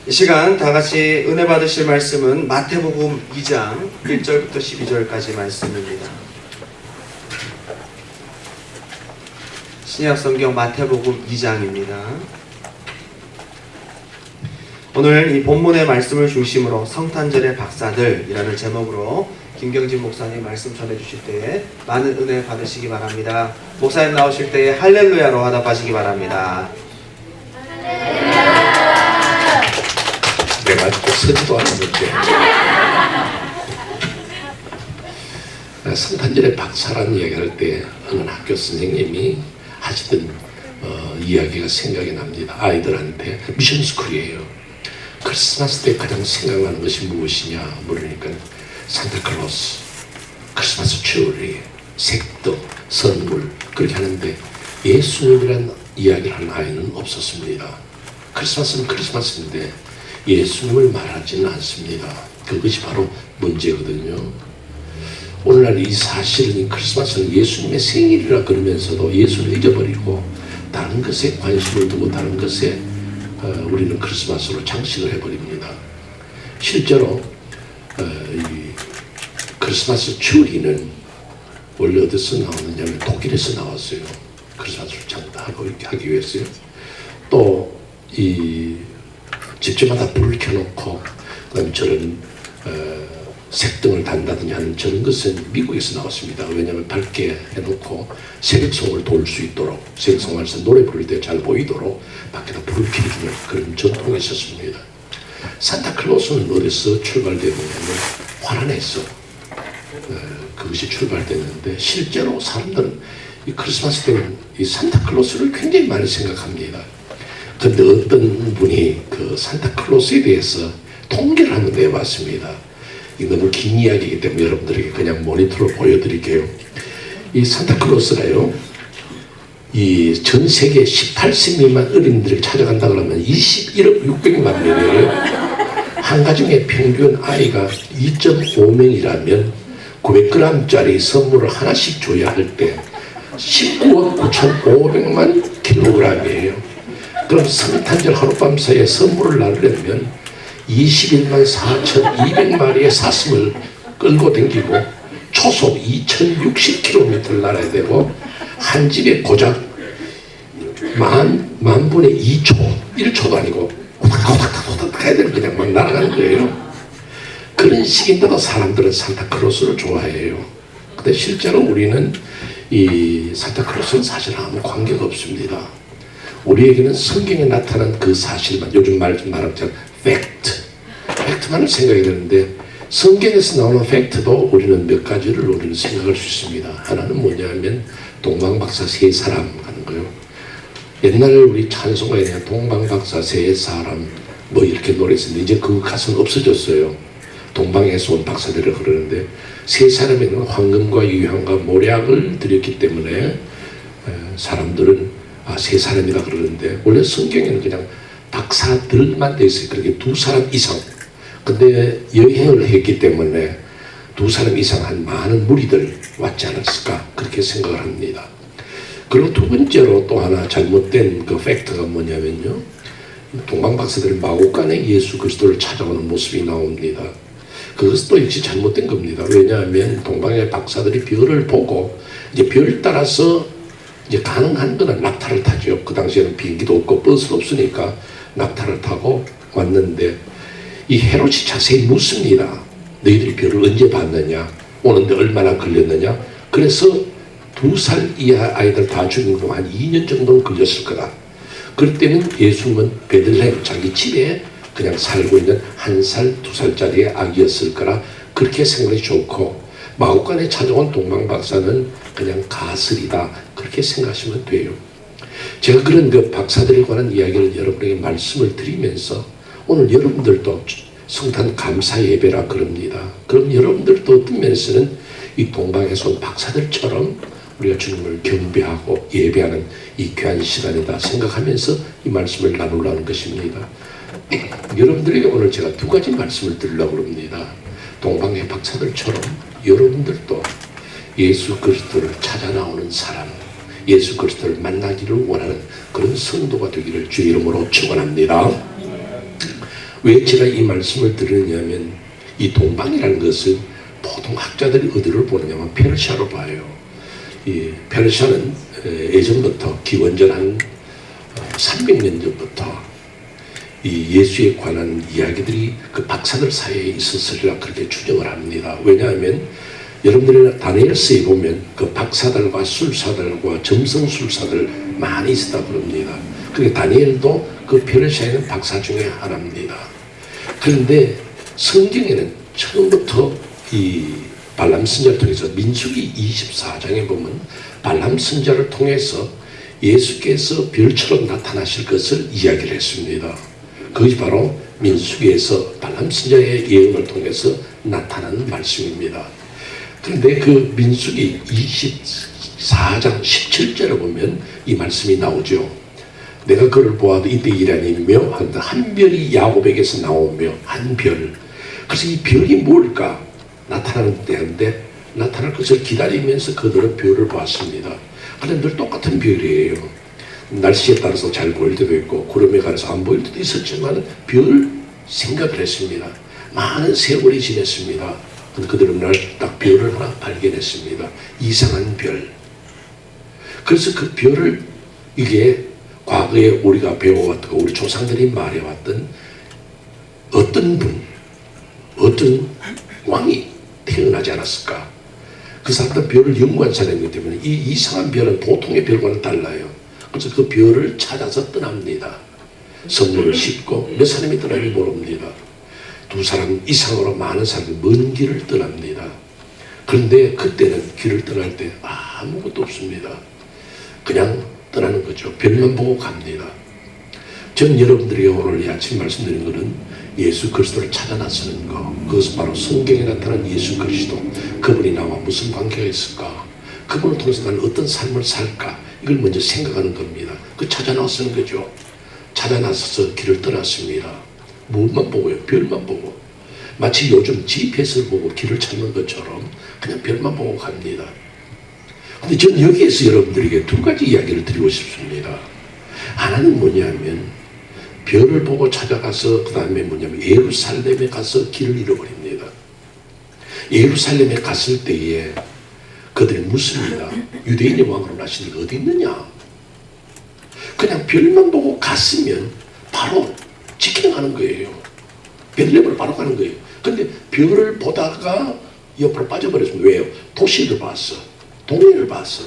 이 시간 다 같이 은혜 받으실 말씀은 마태복음 2장 1절부터 12절까지 말씀입니다. 신약 성경 마태복음 2장입니다. 오늘 이 본문의 말씀을 중심으로 성탄절의 박사들이라는 제목으로 김경진 목사님 말씀 전해주실 때에 많은 은혜 받으시기 바랍니다. 목사님 나오실 때에 할렐루야로 화답하시기 바랍니다. 내가 서지도 않았는데 성탄절에 박사라는 이야기할 때 어느 학교 선생님이 하시던 이야기가 생각이 납니다. 아이들한테 미션스쿨이에요. 크리스마스 때 가장 생각나는 것이 무엇이냐 물으니까 산타클로스, 크리스마스 트리, 색도, 선물 그렇게 하는데 예수님이란 이야기를 하는 아이는 없었습니다. 크리스마스는 크리스마스인데 예수님을 말하지는 않습니다. 그것이 바로 문제거든요. 오늘날 이 사실은 이 크리스마스는 예수님의 생일이라 그러면서도 예수를 잊어버리고 다른 것에 관심을 두고 다른 것에 우리는 크리스마스로 장식을 해버립니다. 실제로 이 크리스마스 추리는 원래 어디서 나왔느냐면 독일에서 나왔어요. 크리스마스를 장식하고 이렇게 하기 위해서요. 또 이 집집마다 불을 켜놓고 그다음에 저런 색등을 단다든지 하는 저런 것은 미국에서 나왔습니다. 왜냐하면 밝게 해놓고 새벽송을 돌 수 있도록 새벽송에서 노래 부를 때 잘 보이도록 밖에다 불을 켜주는 그런 전통이 있었습니다. 산타클로스는 어디서 출발되느냐면 화란에서 그것이 출발됐는데 실제로 사람들은 이 크리스마스 때는 이 산타클로스를 굉장히 많이 생각합니다. 그런데 어떤 분이 그 산타클로스에 대해서 통계를 한번 내봤습니다. 이 너무 긴 이야기이기 때문에 여러분들에게 그냥 모니터로 보여드릴게요. 이 산타클로스가요, 이 전 세계 18세 미만 어린이들을 찾아간다 그러면 21억 600만 명이에요. 한 가정의 평균 아이가 2.5명이라면 900g짜리 선물을 하나씩 줘야 할 때 19억 9,500만 킬로그램이에요. 그럼 성탄절 하룻밤 사이에 선물을 나누려면 21만 4,200마리의 사슴을 끌고 다니고 초속 2,060km를 날아야 되고 한 집에 고작 만 분의 2초, 1초도 아니고 호닥호닥호닥 애들 그냥 막 날아가는 거예요. 그런 식인데도 사람들은 산타클로스를 좋아해요. 근데 실제로 우리는 이 산타클로스는 사실 아무 관계가 없습니다. 우리에게는 성경에 나타난 그 사실만, 요즘 말하자면 팩트만을 생각이 되는데 성경에서 나오는 팩트도 우리는 몇 가지를 우리는 생각할 수 있습니다. 하나는 뭐냐면 동방박사 세 사람 하는 거요. 옛날에 우리 찬송가에 대한 동방박사 세 사람 뭐 이렇게 노래했었는데 이제 그 가수는 없어졌어요. 동방에서 온 박사들을 그러는데 세 사람에는 황금과 유향과 모략을 드렸기 때문에 사람들은 세 사람이라 그러는데 원래 성경에는 그냥 박사들만 돼 있어요. 그렇게 두 사람 이상. 근데 여행을 했기 때문에 두 사람 이상 한 많은 무리들 왔지 않았을까 그렇게 생각을 합니다. 그리고 두 번째로 또 하나 잘못된 그 팩트가 뭐냐면요. 동방 박사들이 마곡간에 예수 그리스도를 찾아오는 모습이 나옵니다. 그것도 역시 잘못된 겁니다. 왜냐하면 동방의 박사들이 별을 보고 이제 별 따라서 이제 가능한 거는 낙타를 타죠. 그 당시에는 비행기도 없고 버스도 없으니까 낙타를 타고 왔는데 이 헤롯이 자세히 묻습니다. 너희들이 별을 언제 봤느냐? 오는데 얼마나 걸렸느냐? 그래서 2살 이하 아이들 다 죽인 거 한 2년 정도는 걸렸을 거다. 그럴 때는 예수님은 베들레헴 자기 집에 그냥 살고 있는 1살, 2살짜리의 아기였을 거라 그렇게 생각이 좋고 마곡간에 찾아온 동방박사는 그냥 가설이다 그렇게 생각하시면 돼요. 제가 그런 그 박사들에 관한 이야기를 여러분에게 말씀을 드리면서 오늘 여러분들도 성탄 감사 예배라 그럽니다. 그럼 여러분들도 어떤 면에서는 이 동방에서 온 박사들처럼 우리가 주님을 경배하고 예배하는 이 귀한 시간이다 생각하면서 이 말씀을 나누려는 것입니다. 여러분들에게 오늘 제가 두 가지 말씀을 드리려고 합니다. 동방의 박사들처럼 여러분들도 예수 그리스도를 찾아 나오는 사람, 예수 그리스도를 만나기를 원하는 그런 성도가 되기를 주의 이름으로 축원합니다. 왜 제가 이 말씀을 드리냐면 이 동방이라는 것은 보통 학자들이 어디를 보느냐면 페르시아로 봐요. 이 페르시아는 예전부터 기원전 한 300년 전부터 이 예수에 관한 이야기들이 그 박사들 사이에 있었으리라 그렇게 추정을 합니다. 왜냐하면 여러분들이 다니엘서에 보면 그 박사들과 술사들과 점성술사들 많이 있었다고 그럽니다. 그러니까 다니엘도 그 페르시아에는 박사 중에 하나입니다. 그런데 성경에는 처음부터 이 발람 선자를 통해서 민수기 24장에 보면 발람 선자를 통해서 예수께서 별처럼 나타나실 것을 이야기를 했습니다. 그것이 바로 민수기에서 발람 선자의 예언을 통해서 나타나는 말씀입니다. 그런데 그 민수기 24장 17절에 보면 이 말씀이 나오죠. 내가 그를 보아도 이때 일하니며 한 별이 야곱에게서 나오며 한 별. 그래서 이 별이 뭘까? 나타나는 때인데 나타날 것을 기다리면서 그들은 별을 보았습니다. 그런데 늘 똑같은 별이에요. 날씨에 따라서 잘 보일 때도 있고 구름에 가려서 안 보일 때도 있었지만 별 생각을 했습니다. 많은 세월이 지났습니다. 그들은 날 딱 별을 하나 발견했습니다. 이상한 별. 그래서 그 별을 이게 과거에 우리가 배워왔던 우리 조상들이 말해왔던 어떤 분, 어떤 왕이 태어나지 않았을까? 그 사람들은 별을 연구한 사람이기 때문에 이 이상한 별은 보통의 별과는 달라요. 그래서 그 별을 찾아서 떠납니다. 선물을 싣고 몇 사람이 떠나는지 모릅니다. 두 사람 이상으로 많은 사람이 먼 길을 떠납니다. 그런데 그때는 길을 떠날 때 아무것도 없습니다. 그냥 떠나는 거죠. 별만 보고 갑니다. 전 여러분들에게 오늘 이 아침 말씀드린 것은 예수 그리스도를 찾아 나서는 것, 그것은 바로 성경에 나타난 예수 그리스도. 그분이 나와 무슨 관계가 있을까? 그분을 통해서 나는 어떤 삶을 살까? 이걸 먼저 생각하는 겁니다. 그 찾아 나서는 거죠. 찾아 나서서 길을 떠났습니다. 무엇만 보고요? 별만 보고. 마치 요즘 GPS를 보고 길을 찾는 것처럼 그냥 별만 보고 갑니다. 근데 전 여기에서 여러분들에게 두 가지 이야기를 드리고 싶습니다. 하나는 뭐냐면 별을 보고 찾아가서 그 다음에 뭐냐면 예루살렘에 가서 길을 잃어버립니다. 예루살렘에 갔을 때에 그들이 묻습니다. 유대인의 왕으로 나신 이가 어디 있느냐? 그냥 별만 보고 갔으면 바로 직행하는 거예요. 베들레헴으로 바로 가는 거예요. 근데 별을 보다가 옆으로 빠져버렸습니다. 왜요? 도시를 봤어. 동네를 봤어.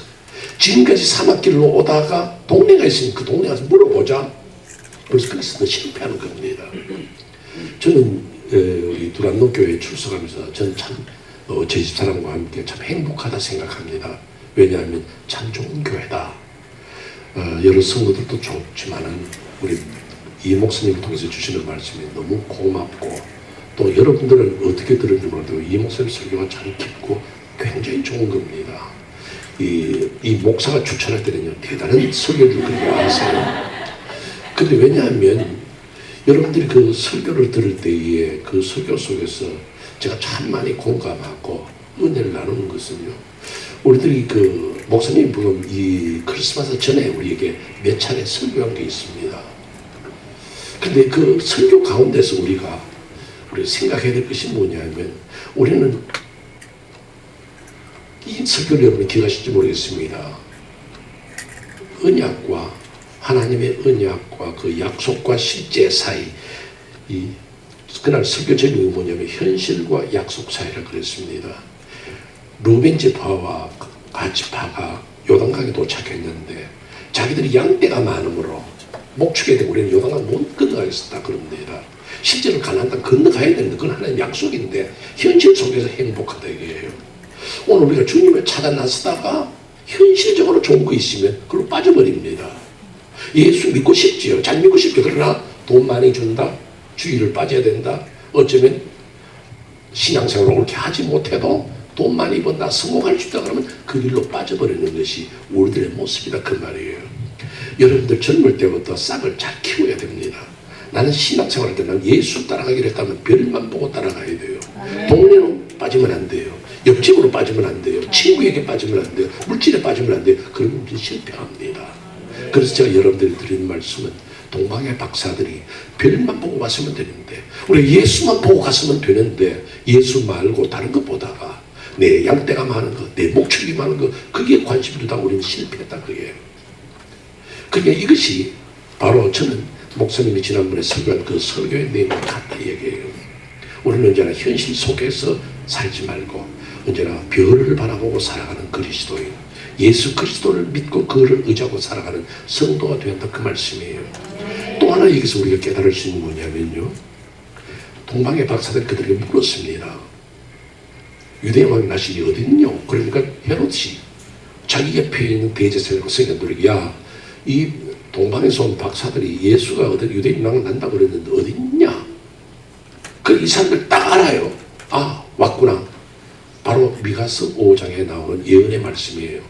지금까지 사막길로 오다가 동네가 있으면 그 동네 가서 물어보자. 그래서 거기서 실패하는 겁니다. 저는 우리 두란노 교회에 출석하면서 저는 참 제 집사람과 함께 참 행복하다 생각합니다. 왜냐하면 참 좋은 교회다. 여러 성도들도 좋지만은 우리 이 목사님을 통해서 주시는 말씀이 너무 고맙고 또 여러분들은 어떻게 들은지 몰라도 이 목사님 설교가 참 깊고 굉장히 좋은 겁니다. 이 목사가 추천할 때는요 대단한 설교를 그렇게 하세요. 근데 왜냐하면 여러분들이 그 설교를 들을 때에 그 설교 속에서 제가 참 많이 공감하고 은혜를 나누는 것은요. 우리들이 그 목사님 부금 이 크리스마스 전에 우리에게 몇 차례 설교한 게 있습니다. 근데 그 설교 가운데서 우리가 생각해야 될 것이 뭐냐면 우리는 이 설교를 여러분이 기억하실지 모르겠습니다. 언약과 하나님의 언약과 그 약속과 실제 사이 그날 설교 제목이 뭐냐면 현실과 약속 사이라 그랬습니다. 루벤 지파와 갓 지파가 요단강에 도착했는데 자기들이 양떼가 많으므로 목축에 대고 우리는 요단강 못 건너가겠다 그럽니다. 실제로 가나안 땅 건너가야 되는데 그건 하나님 약속인데 현실 속에서 행복하다 이게요. 오늘 우리가 주님을 찾아 나서다가 현실적으로 좋은 거 있으면 그걸로 빠져버립니다. 예수 믿고 싶지요. 잘 믿고 싶죠. 그러나 돈 많이 준다. 주의를 빠져야 된다. 어쩌면 신앙생활을 옳게 하지 못해도 돈 많이 번다. 성공할 수 있다 그러면 그 길로 빠져버리는 것이 우리들의 모습이다 그 말이에요. 여러분들 젊을 때부터 싹을 잘 키워야 됩니다. 나는 신앙생활 할 때 난 예수 따라가기로 했다면 별만 보고 따라가야 돼요. 동네로 빠지면 안 돼요. 옆집으로 빠지면 안 돼요. 친구에게 빠지면 안 돼요. 물질에 빠지면 안 돼요. 그러면 실패합니다. 그래서 제가 여러분들이 드리는 말씀은 동방의 박사들이 별만 보고 갔으면 되는데, 우리 예수만 보고 갔으면 되는데, 예수 말고 다른 것 보다가 내 양떼가 많은 것, 내 목축이 많은 것, 그게 관심을 두다가 우리는 실패했다 그게. 그러니까 이것이 바로 저는 목사님이 지난번에 설교한 그 설교의 내용과 같다 얘기해요. 우리는 언제나 현실 속에서 살지 말고 언제나 별을 바라보고 살아가는 그리스도인, 예수 그리스도를 믿고 그를 의지하고 살아가는 성도가 되야 한다 그 말씀이에요. 또 하나 여기서 우리가 깨달을 수 있는 뭐냐면요, 동방의 박사들이 그들에게 물었습니다. 유대인 왕이 나시니 어디 있냐? 그러니까 헤롯이 자기 옆에 있는 대제사장과 성현들에게, 야, 이 동방에서 온 박사들이 예수가 어디 유대인 왕 난다고 그랬는데 어디 있냐? 그 이 사람들 딱 알아요. 아, 왔구나. 바로 미가서 5장에 나오는 예언의 말씀이에요.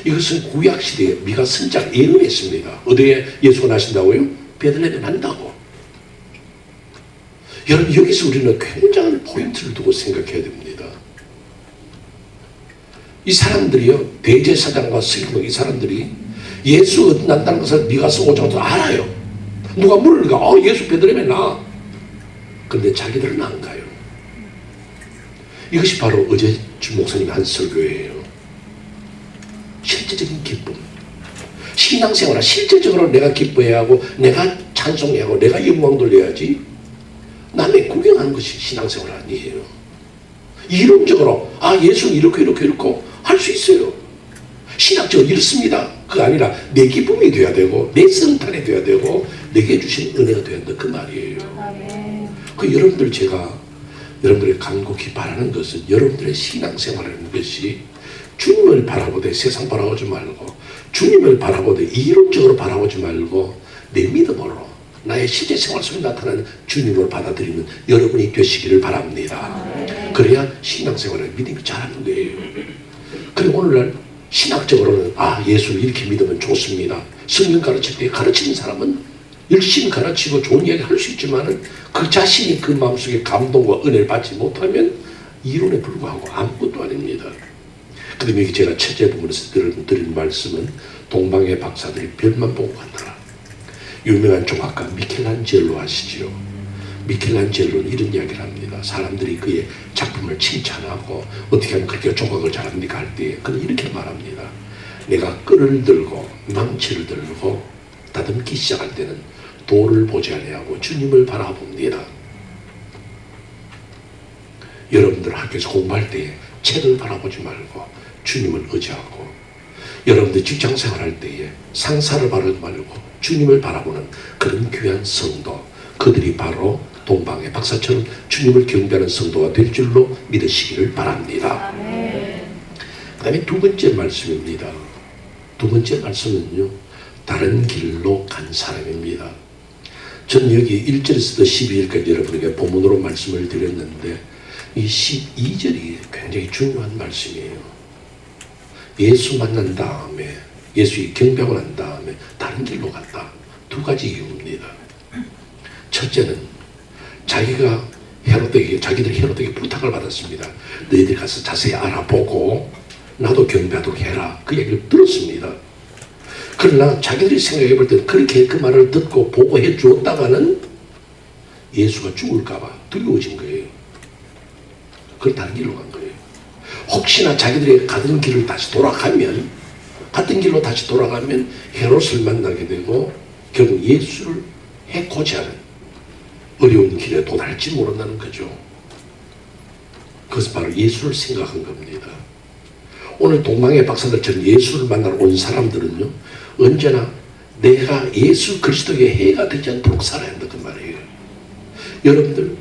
이것은 구약시대에 미가 선지자가 예언했습니다. 어디에 예수가 나신다고요? 베들레헴에 난다고. 여러분, 여기서 우리는 굉장한 포인트를 두고 생각해야 됩니다. 이 사람들이요, 대제사장과 서기관, 이 사람들이 예수 어디 난다는 것을 미가서 5장도 알아요. 누가 물으니까 예수 베들레헴에 나. 근데 자기들은 안 가요. 이것이 바로 어제 주 목사님이 한 설교예요. 실제적인 기쁨. 신앙생활은 실제적으로 내가 기뻐해야 하고, 내가 찬송해야 하고, 내가 영광 돌려야지. 남의 구경하는 것이 신앙생활 아니에요. 이론적으로 예수는 이렇게 할 수 있어요. 신학적으로 이렇습니다. 그거 아니라 내 기쁨이 돼야 되고, 내 성탄이 돼야 되고, 내게 주신 은혜가 돼야 된다 그 말이에요. 그 여러분들, 제가 여러분들의 간곡히 바라는 것은 여러분들의 신앙생활이라는 것이 주님을 바라보되 세상 바라보지 말고, 주님을 바라보되 이론적으로 바라보지 말고 내 믿음으로 나의 실제 생활 속에 나타나는 주님을 받아들이는 여러분이 되시기를 바랍니다. 그래야 신앙생활을 믿음이 잘하는 거예요. 그리고 오늘날 신학적으로는 예수를 이렇게 믿으면 좋습니다. 성경 가르칠 때 가르치는 사람은 열심히 가르치고 좋은 이야기 할 수 있지만은 그 자신이 그 마음속에 감동과 은혜를 받지 못하면 이론에 불과하고 아무것도 아닙니다. 그다음에 여기 제가 첫째 부분에서 드린 말씀은 동방의 박사들이 별만 보고 갔더라. 유명한 조각가 미켈란젤로 아시죠? 미켈란젤로는 이런 이야기를 합니다. 사람들이 그의 작품을 칭찬하고 어떻게 하면 그렇게 조각을 잘합니까 할 때 그는 이렇게 말합니다. 내가 끈을 들고 망치를 들고 다듬기 시작할 때는 돌을 보지 아니하고 주님을 바라봅니다. 여러분들 학교에서 공부할 때 책을 바라보지 말고 주님을 의지하고, 여러분들 직장생활 할 때에 상사를 바라보지 말고 주님을 바라보는 그런 귀한 성도, 그들이 바로 동방의 박사처럼 주님을 경배하는 성도가 될 줄로 믿으시기를 바랍니다. 그 다음에 두 번째 말씀입니다. 두 번째 말씀은요, 다른 길로 간 사람입니다. 저는 여기 1절에서부터 12절까지 여러분에게 본문으로 말씀을 드렸는데, 이 12절이 굉장히 중요한 말씀이에요. 예수 만난 다음에, 예수 경배하고 난 다음에 다른 길로 갔다. 두 가지 이유입니다. 첫째는 자기가 자기들이 헤롯에게 부탁을 받았습니다. 너희들이 가서 자세히 알아보고 나도 경배하도록 해라. 그 얘기를 들었습니다. 그러나 자기들이 생각해 볼 때는 그렇게 그 말을 듣고 보고해 주었다가는 예수가 죽을까봐 두려워진 거예요. 그걸 다른 길로 간 거예요. 혹시나 자기들이 가던 길을 다시 돌아가면, 같은 길로 다시 돌아가면 헤롯을 만나게 되고 결국 예수를 해코지 하는 어려운 길에 도달할지 모른다는 거죠. 그것은 바로 예수를 생각한 겁니다. 오늘 동방의 박사들처럼 예수를 만나러 온 사람들은요, 언제나 내가 예수 그리스도의 해가 되지 않도록 살아야 한다 그 말이에요. 여러분들,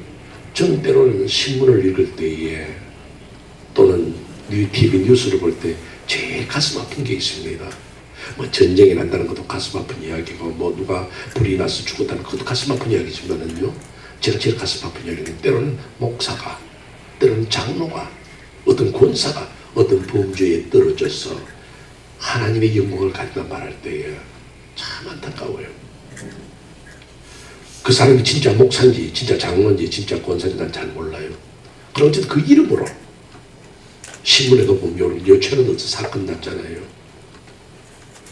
저는 때로는 신문을 읽을 때에 또는 TV 뉴스를 볼 때 제일 가슴 아픈 게 있습니다. 뭐 전쟁이 난다는 것도 가슴 아픈 이야기고, 뭐 누가 불이 나서 죽었다는 것도 가슴 아픈 이야기지만은요, 제가 제일 가슴 아픈 이야기는 때로는 목사가, 때로는 장로가, 어떤 권사가 어떤 범죄에 떨어져서 하나님의 영광을 가지다 말할 때에 참 안타까워요. 그 사람이 진짜 목사인지 진짜 장로인지 진짜 권사인지 난 잘 몰라요. 그럼 어쨌든 그 이름으로 신문에도 보면 요새는 어디서 사건 났잖아요.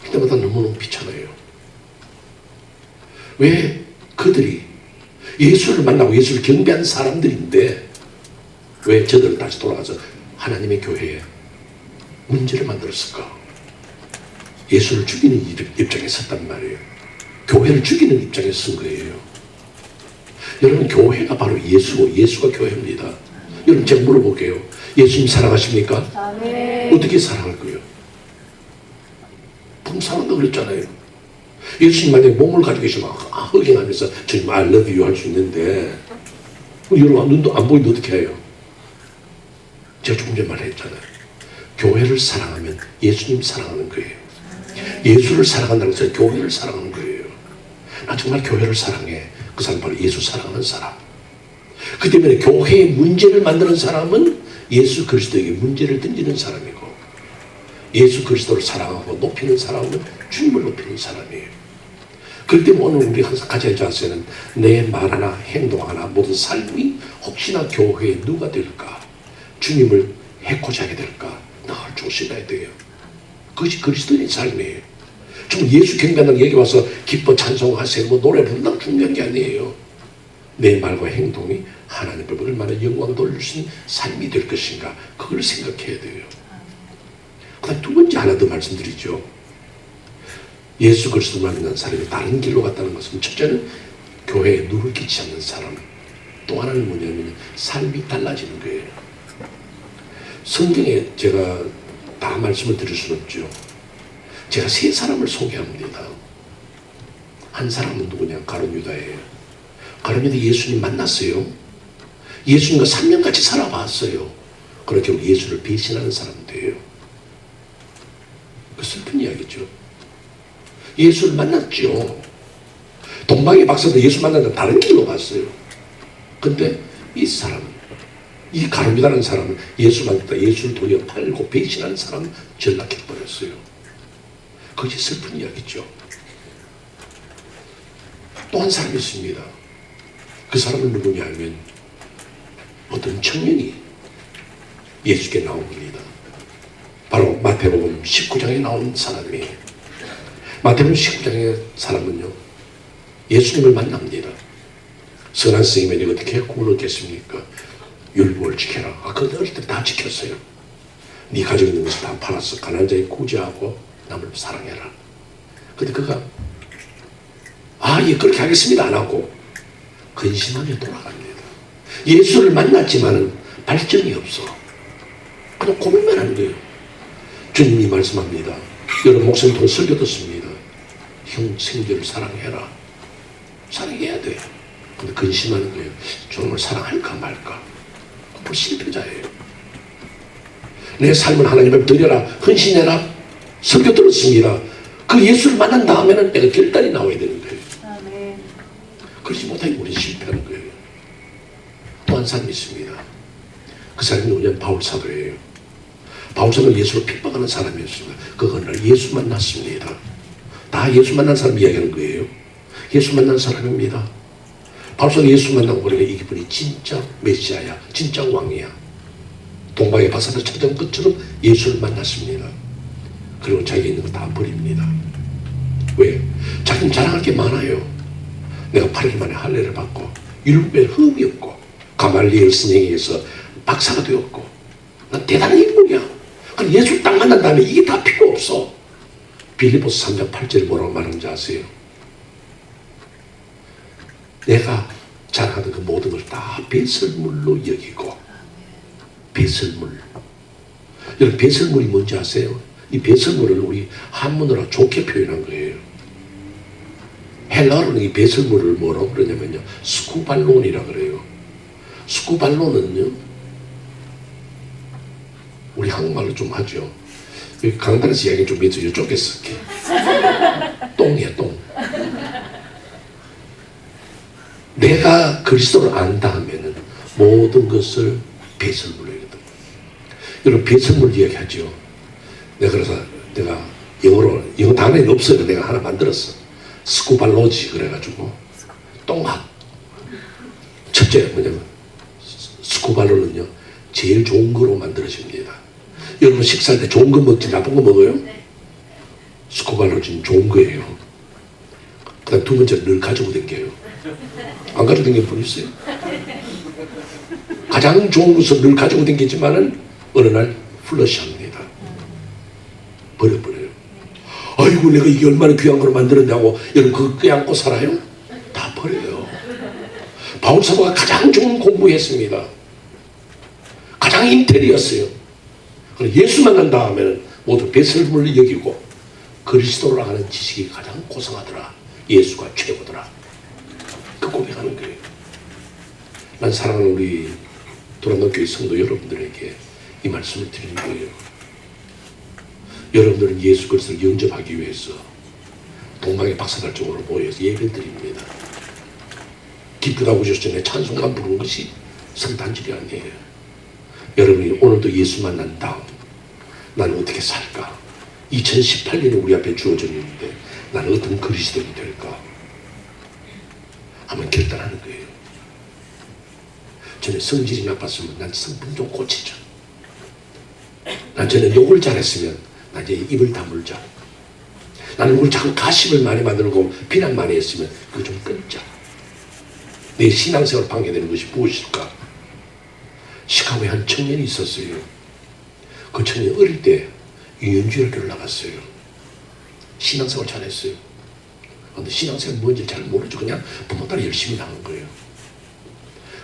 그때마다 너무너무 비참해요. 왜 그들이 예수를 만나고 예수를 경배한 사람들인데 왜 저들은 다시 돌아가서 하나님의 교회에 문제를 만들었을까? 예수를 죽이는 입장에 섰단 말이에요. 교회를 죽이는 입장에 선 거예요. 여러분, 교회가 바로 예수고 예수가 교회입니다. 여러분, 제가 물어볼게요. 예수님 사랑하십니까? 아멘. 어떻게 사랑할 거예요? 봉사한다고 그랬잖아요. 예수님 만약에 몸을 가지고 계시면 허경하면서 주님 I love you 할 수 있는데 여러분 눈도 안 보이는데 어떻게 해요? 제가 조금 전에 말했잖아요. 교회를 사랑하면 예수님 사랑하는 거예요. 예수를 사랑한다는 것은 교회를 사랑하는 거예요. 나 정말 교회를 사랑해. 그 사람 바로 예수 사랑하는 사람. 그 때문에 교회에 문제를 만드는 사람은 예수 그리스도에게 문제를 던지는 사람이고, 예수 그리스도를 사랑하고 높이는 사람은 주님을 높이는 사람이에요. 그렇기 때문에 오늘 우리 항상 가져야 할 자세는 내 말 하나 행동 하나 모든 삶이 혹시나 교회에 누가 될까, 주님을 해코지 하게 될까 늘 조심해야 돼요. 그것이 그리스도인의 삶이에요. 정말 예수 경배한다고 여기 와서 기뻐 찬송하세요 뭐 노래 부른다고 중요한 게 아니에요. 내 말과 행동이 하나님을 얼마나 영광 돌릴 수 있는 삶이 될 것인가, 그걸 생각해야 돼요. 그 다음 두 번째 하나 더 말씀드리죠. 예수 그리스도를 만난 사람이 다른 길로 갔다는 것은, 첫째는 교회에 누를 끼치 않는 사람, 또 하나는 뭐냐면 삶이 달라지는 거예요. 성경에 제가 다 말씀을 드릴 수는 없죠. 제가 세 사람을 소개합니다. 한 사람은 누구냐? 가룟 유다예요. 가룟 유다 예수님 만났어요. 예수님과 3년 같이 살아봤어요. 그렇게 예수를 배신하는 사람들이에요. 그 슬픈 이야기죠. 예수를 만났죠. 동방의 박사도 예수 만났는데 다른 길로 갔어요. 근데 이 사람, 이 가룟 유다라는 사람은 예수 만났다 예수를 도리어 팔고 배신하는 사람 전락해버렸어요. 그것이 슬픈 이야기죠. 또 한 사람이 있습니다. 그 사람은 누구냐 하면 어떤 청년이 예수께 나옵니다. 바로 마태복음 19장에 나온 사람이에요. 마태복음 19장의 사람은요, 예수님을 만납니다. 선한 스님이 어떻게 구원을 얻겠습니까? 율법을 지켜라. 그건 어릴 때 다 지켰어요. 네 가지고 있는 것을 다 팔아서 가난한 자에 구제하고 남을 사랑해라. 근데 그가 예 그렇게 하겠습니다 안 하고 근심하며 돌아갑니다. 예수를 만났지만은 발전이 없어. 그냥 고민만 하는 거예요. 주님이 말씀합니다. 여러분 목사님 통해 설교 듣습니다. 형 생제를 사랑해라. 사랑해야 돼. 근데 근심하는 거예요. 정말 사랑할까 말까. 그 실패자예요. 내 삶을 하나님 앞에 드려라. 헌신해라. 설교 들었습니다. 그 예수를 만난 다음에는 내가 결단이 나와야 되는 거예요. 아멘. 그렇지 못하게 우리는 실패하는 거예요. 또 한 사람이 있습니다. 그 사람이 누구냐면 바울 사도예요. 바울 사도는 예수를 핍박하는 사람이었습니다. 그 어느 날 예수 만났습니다. 다 예수 만난 사람 이야기하는 거예요. 예수 만난 사람입니다. 바울 사도 예수 만나고 보니까 이분이 진짜 메시아야, 진짜 왕이야. 동방의 박사들 찾아온 것처럼 예수를 만났습니다. 그리고 자기가 있는 거 다 버립니다. 왜? 자기는 자랑할 게 많아요. 내가 8일 만에 할례를 받고 율법에 흠이 없고 가말리엘 선생에 의해서 박사가 되었고 난 대단한 인물이야. 그럼 예수를 딱 만난 다음에 이게 다 필요 없어. 빌립보서 3장 8절에 뭐라고 말하는지 아세요? 내가 자랑하던 그 모든 걸 다 배설물로 여기고, 배설물. 여러분 배설물이 뭔지 아세요? 이 배설물을 우리 한문으로 좋게 표현한 거예요. 헬라어로는 이 배설물을 뭐라고 그러냐면요, 스쿠발론이라고 그래요. 스쿠발론은요, 우리 한국말로 좀 하죠. 여기 강단에서 이야기 좀 해서 이쪽에 쓸게. 똥이야, 똥. 내가 그리스도를 안다 하면은 모든 것을 배설물로 해거든. 여러분 배설물 이야기하죠. 그래서 내가 영어 단어는 없어요. 내가 하나 만들었어. 스쿠발로지 그래가지고 똥학. 첫째 뭐냐면 스쿠발로는요 제일 좋은 거로 만들어집니다. 여러분 식사할 때 좋은 거 먹지 나쁜 거 먹어요? 스쿠발로는 좋은 거예요. 그다음 두 번째는 늘 가지고 댕겨요. 안 가지고 댕기는 분 있어요? 가장 좋은 것을 늘 가지고 댕기지만은 어느 날 플러시합니다. 버려버려요. 아이고 내가 이게 얼마나 귀한 걸 만들었냐고 여러분 그거 껴안고 살아요? 다 버려요. 바울사도가 가장 좋은 공부했습니다. 가장 인텔이었어요. 예수 만난 다음에는 모두 배설물을 여기고 그리스도로 하는 지식이 가장 고상하더라. 예수가 최고더라. 그 고백하는 거예요. 난 사랑하는 우리 도란노교회 성도 여러분들에게 이 말씀을 드리는 거예요. 여러분들은 예수 그리스도를 영접하기 위해서 동방의 박사들쪽으로 모여서 예배를 드립니다. 기쁘다고 하셨잖아요. 찬송만 부르는 것이 성탄절이 아니에요. 여러분이 오늘도 예수 만난 다음 나는 어떻게 살까? 2018년이 우리 앞에 주어졌는데 나는 어떤 그리스도인이 될까? 한번 결단하는 거예요. 저는 성질이 나빴으면 난 성품 좀 고치자. 난 저는 욕을 잘했으면 난 이제 입을 다물자. 나는 우리 자꾸 가십을 많이 만들고 비난 많이 했으면 그거 좀 끊자. 내 신앙생활 방해되는 것이 무엇일까? 시카고에 한 청년이 있었어요. 그 청년이 어릴 때 유년주의를 나갔어요. 신앙생활 잘했어요. 근데 신앙생활 뭔지 잘 모르죠. 그냥 부모 따라 열심히 나간 거예요.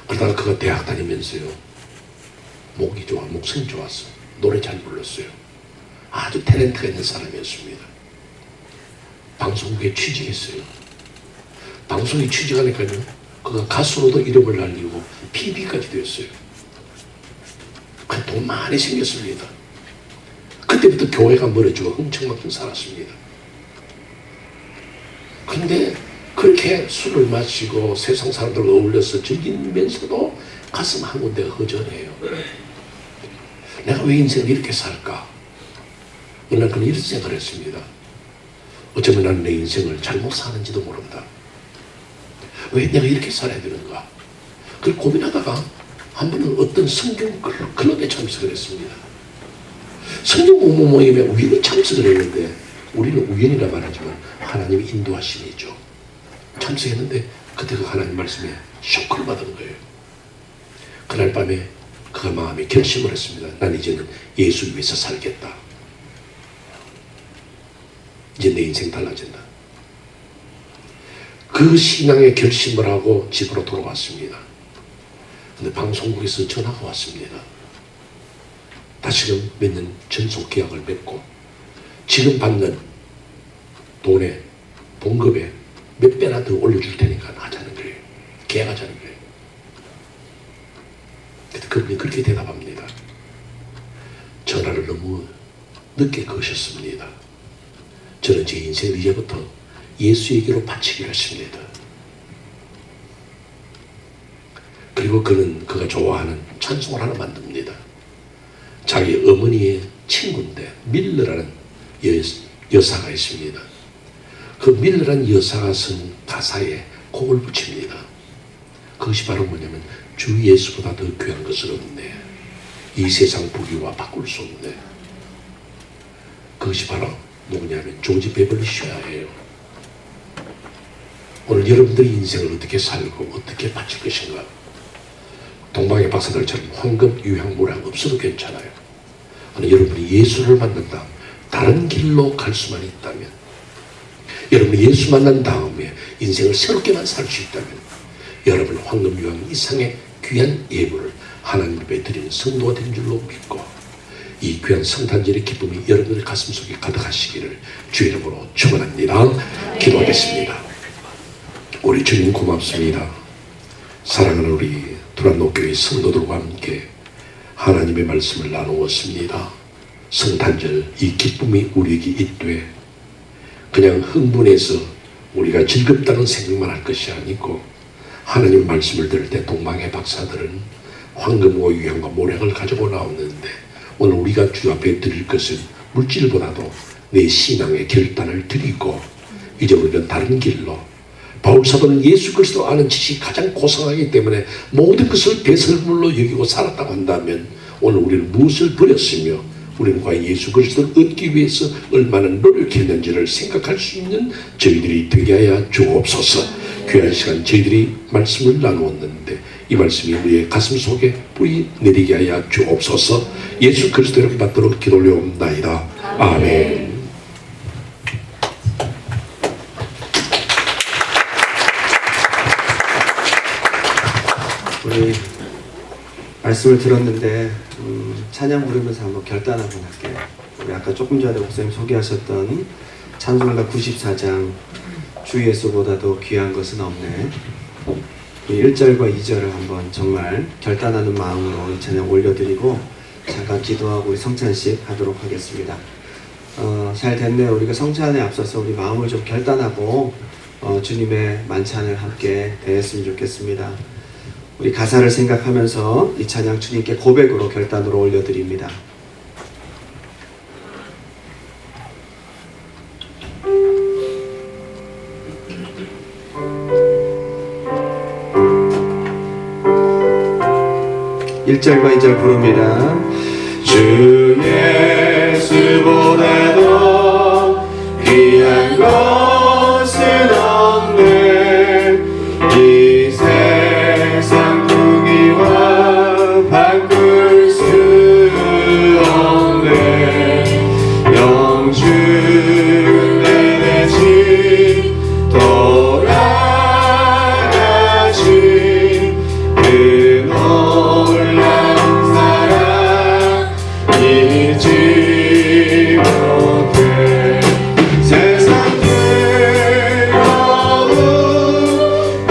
그러다가 그가 대학 다니면서요. 목이 좋아, 목성이 좋았어. 노래 잘 불렀어요. 아주 탤런트가 있는 사람이었습니다. 방송국에 취직했어요. 방송에 취직하니까요. 그가 가수로도 이름을 날리고 PB까지 되었어요. 그 돈 많이 생겼습니다. 그때부터 교회가 멀어지고 흥청망청 살았습니다. 근데 그렇게 술을 마시고 세상 사람들과 어울려서 즐기면서도 가슴 한 군데가 허전해요. 내가 왜 인생을 이렇게 살까? 어느 날 그는 이런 생각을 했습니다. 어쩌면 나는 내 인생을 잘못 사는지도 모른다. 왜 내가 이렇게 살아야 되는가? 그걸 고민하다가 한 번은 어떤 성경 클럽에 참석을 했습니다. 성경 공부 모임에 우연히 참석을 했는데 우리는 우연이라 말하지만 하나님의 인도하심이죠. 참석했는데 그때 그 하나님 말씀에 쇼크를 받은 거예요. 그날 밤에 그가 마음에 결심을 했습니다. 난 이제는 예수 위해서 살겠다. 이제 내 인생 달라진다. 그 신앙의 결심을 하고 집으로 돌아왔습니다. 근데 방송국에서 전화가 왔습니다. 다시금 몇 년 전속 계약을 맺고 지금 받는 돈의 봉급에 몇 배나 더 올려줄 테니까 하자는 거예요. 계약하자는 거예요. 그때 그분이 그렇게 대답합니다. 전화를 너무 늦게 거셨습니다. 저는 제 인생을 이제부터 예수에게로 바치기로 했습니다. 그리고 그는 그가 좋아하는 찬송을 하나 만듭니다. 자기 어머니의 친구인데 밀러라는 여사가 있습니다. 그 밀러라는 여사가 쓴 가사에 곡을 붙입니다. 그것이 바로 뭐냐면 주 예수보다 더 귀한 것은 없네. 이 세상 부귀와 바꿀 수 없네. 그것이 바로 누구냐면 조지 베벌리 셔예요. 오늘 여러분들의 인생을 어떻게 살고 어떻게 바칠 것인가? 동방의 박사들처럼 황금 유향모랑 없어도 괜찮아요. 여러분이 예수를 만난다. 다른 길로 갈 수만 있다면, 여러분이 예수 만난 다음에 인생을 새롭게만 살 수 있다면, 여러분 황금 유향 이상의 귀한 예물을 하나님 앞에 드리는 성도가 된 줄로 믿고 이 귀한 성탄절의 기쁨이 여러분들 가슴 속에 가득하시기를 주의 이름으로 축원합니다. 기도하겠습니다. 우리 주님 고맙습니다. 사랑하는 우리 도란노교회 성도들과 함께 하나님의 말씀을 나누었습니다. 성탄절 이 기쁨이 우리에게 있되 그냥 흥분해서 우리가 즐겁다는 생각만 할 것이 아니고 하나님 말씀을 들을 때 동방의 박사들은 황금과 유향과 모략을 가지고 나오는데 오늘 우리가 주 앞에 드릴 것은 물질보다도 내 신앙의 결단을 드리고 이제 우리는 다른 길로 바울사도는 예수 그리스도 아는 지식이 가장 고상하기 때문에 모든 것을 배설물로 여기고 살았다고 한다면 오늘 우리는 무엇을 버렸으며 우리는 과연 예수 그리스도를 얻기 위해서 얼마나 노력했는지를 생각할 수 있는 저희들이 되게 하여 주옵소서. 귀한 시간 저희들이 말씀을 나누었는데 이 말씀이 우리의 가슴 속에 뿌리 내리게 하여 주옵소서. 예수 그리스도 이름 받도록 기도 올려옵나이다. 아멘. 우리 말씀을 들었는데 찬양 부르면서 한번 결단 한번 할게요. 우리 아까 조금 전에 목사님 소개하셨던 찬송가 94장 주 예수보다도 귀한 것은 없네. 이 1절과 2절을 한번 정말 결단하는 마음으로 이 찬양 올려드리고 잠깐 기도하고 우리 성찬식 하도록 하겠습니다. 잘 됐네요. 우리가 성찬에 앞서서 우리 마음을 좀 결단하고 주님의 만찬을 함께 대했으면 좋겠습니다. 우리 가사를 생각하면서 이 찬양 주님께 고백으로 결단으로 올려드립니다. (1절과) (2절) 부릅니다. 주 예수보다도 귀한 것은 없네. 이 세상 풍기와 바꿀 수 없네. 영주 내 대신 돌아가신 그 놀라운 사랑 잊지 못해. 세상 두려움 다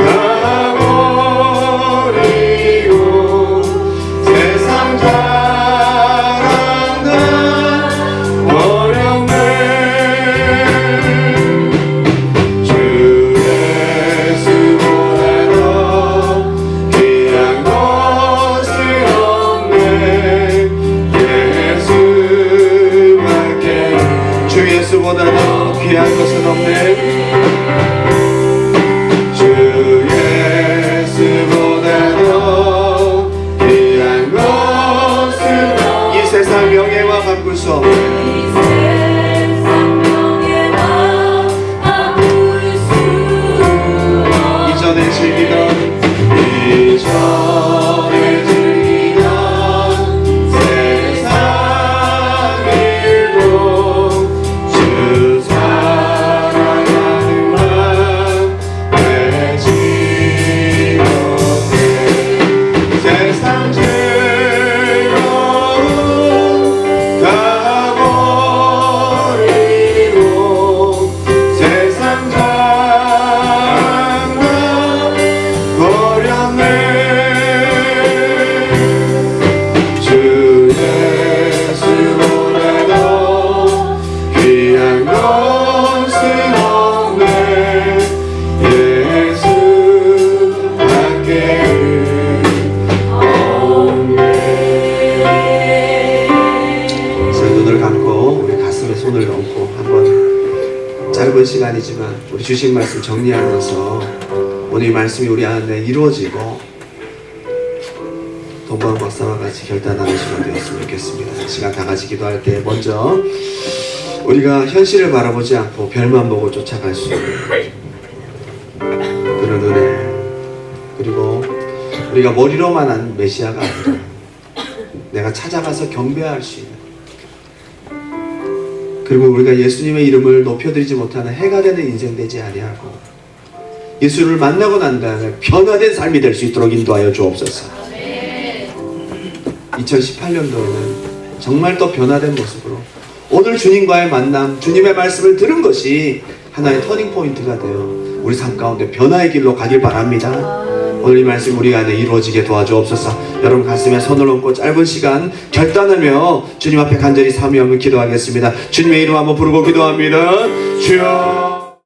버리고 세상 자랑 다 버렸네. 주 예수보다도 귀한 것은 없네. 예수밖에. 주 예수보다도 귀한 것은 없네. 주 예수보다도 귀한 것은 이 세상 명예와 바꿀 수 없네. 이전에 즐기던 세상 일도 주 사랑하는 맘 내지 못해. 세상 즐거움 다 버리고 세상 자랑 버렸네. 주 예수보다도 귀한 것은 없네. 예수밖에 없네. 눈을 감고 우리 가슴에 손을 얹고 한번 짧은 시간이지만 우리 주신 말씀 정리하면서 오늘 이 말씀이 우리 안에 이루어지고 동방 박사와 같이 결단하는 시간 되었으면 좋겠습니다. 시간 다 같이 기도할 때 먼저 우리가 현실을 바라보지 않고 별만 보고 쫓아갈 수 있는 그런 은혜, 그리고 우리가 머리로만 한 메시아가 아니라 내가 찾아가서 경배할 수 있는, 그리고 우리가 예수님의 이름을 높여드리지 못하는 해가 되는 인생 되지 아니하고 예수를 만나고 난 다음에 변화된 삶이 될 수 있도록 인도하여 주옵소서. 2018년도에는 정말 또 변화된 모습으로 오늘 주님과의 만남, 주님의 말씀을 들은 것이 하나의 터닝 포인트가 되어 우리 삶 가운데 변화의 길로 가길 바랍니다. 오늘 이 말씀 우리 안에 이루어지게 도와주옵소서. 여러분 가슴에 손을 얹고 짧은 시간 결단하며 주님 앞에 간절히 사모하며 기도하겠습니다. 주님의 이름 한번 부르고 기도합니다. 주여